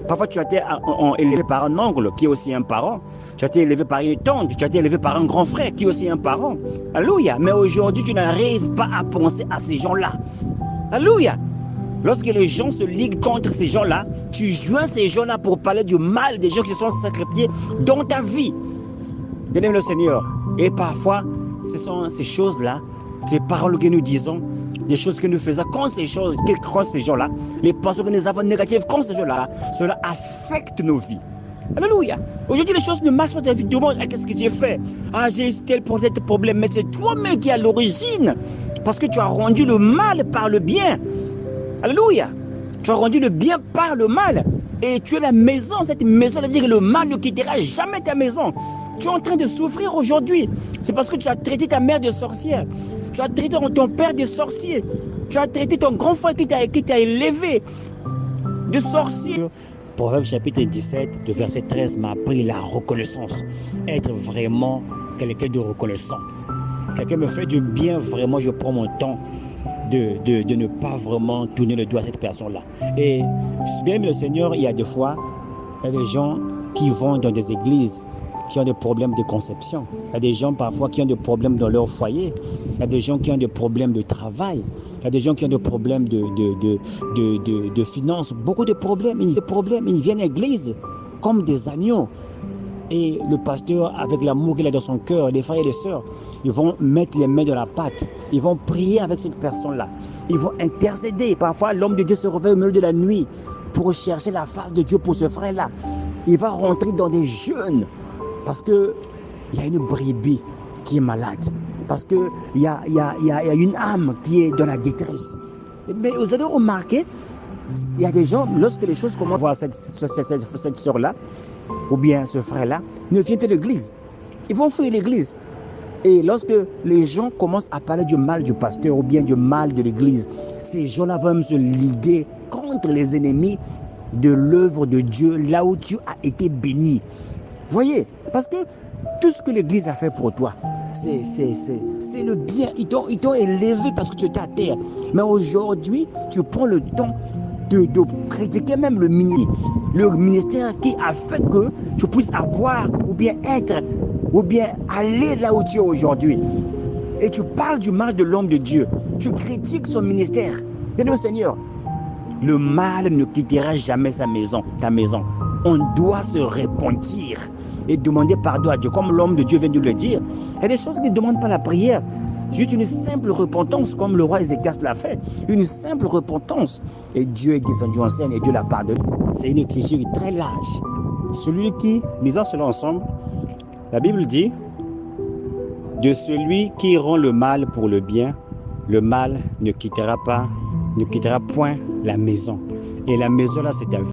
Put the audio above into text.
Parfois, tu as été élevé par un oncle qui est aussi un parent. Tu as été élevé par une tante. Tu as été élevé par un grand frère qui est aussi un parent. Alléluia. Mais aujourd'hui, tu n'arrives pas à penser à ces gens-là. Alléluia. Lorsque les gens se liguent contre ces gens-là, tu joins ces gens-là pour parler du mal des gens qui se sont sacrifiés dans ta vie. Bien-aimé le Seigneur. Et parfois, ce sont ces choses-là, ces paroles que nous disons, des choses que nous faisons contre ces choses, contre ces gens-là, les pensées que nous avons négatives contre ces gens-là, cela affecte nos vies. Alléluia. Aujourd'hui, les choses ne marchent pas dans la vie du monde. Qu'est-ce que j'ai fait? J'ai eu tel problème. Mais c'est toi-même qui es à l'origine. Parce que tu as rendu le mal par le bien. Alléluia. Tu as rendu le bien par le mal. Et tu es la maison. Cette maison, c'est-à-dire que le mal ne quittera jamais ta maison. Tu es en train de souffrir aujourd'hui. C'est parce que tu as traité ta mère de sorcière. Tu as traité ton père de sorcier. Tu as traité ton grand frère qui t'a élevé de sorcier. Proverbe chapitre 17, de verset 13 m'a appris la reconnaissance. Être vraiment quelqu'un de reconnaissant. Quelqu'un me fait du bien, vraiment, je prends mon temps de ne pas vraiment tourner le doigt à cette personne-là. Et bien le Seigneur, il y a des fois, il y a des gens qui vont dans des églises qui ont des problèmes de conception. Il y a des gens parfois qui ont des problèmes dans leur foyer. Il y a des gens qui ont des problèmes de travail. Il y a des gens qui ont des problèmes de finances. Beaucoup de problèmes. Ils viennent à l'église comme des agneaux. Et le pasteur, avec l'amour qu'il a dans son cœur, les frères et les sœurs, ils vont mettre les mains dans la pâte. Ils vont prier avec cette personne-là. Ils vont intercéder. Parfois, l'homme de Dieu se réveille au milieu de la nuit pour chercher la face de Dieu pour ce frère-là. Il va rentrer dans des jeûnes. Parce qu'il y a une brebis qui est malade. Parce qu'il y a une âme qui est dans la détresse. Mais vous allez remarquer, il y a des gens, lorsque les choses commencent à voir cette soeur-là, ou bien ce frère-là, ne vient pas de l'église. Ils vont fuir l'église. Et lorsque les gens commencent à parler du mal du pasteur ou bien du mal de l'église, ces gens-là vont même se liguer contre les ennemis de l'œuvre de Dieu, là où tu as été béni. Voyez, parce que tout ce que l'église a fait pour toi, c'est le bien. Ils t'ont élevé parce que tu étais à terre. Mais aujourd'hui, tu prends le temps de critiquer même le ministère qui a fait que tu puisses avoir ou bien être ou bien aller là où tu es aujourd'hui. Et tu parles du mal de l'homme de Dieu. Tu critiques son ministère. Bien, Seigneur, le mal ne quittera jamais ta maison. On doit se repentir et demander pardon à Dieu, comme l'homme de Dieu vient de le dire. Il y a des choses qui ne demandent pas la prière. Juste une simple repentance, comme le roi Ézéchias l'a fait. Une simple repentance. Et Dieu est descendu en scène et Dieu l'a pardonné. C'est une écriture très large. Celui qui, lisons cela ensemble, la Bible dit, de celui qui rend le mal pour le bien, le mal ne quittera point la maison. Et la maison là, c'est ta vie.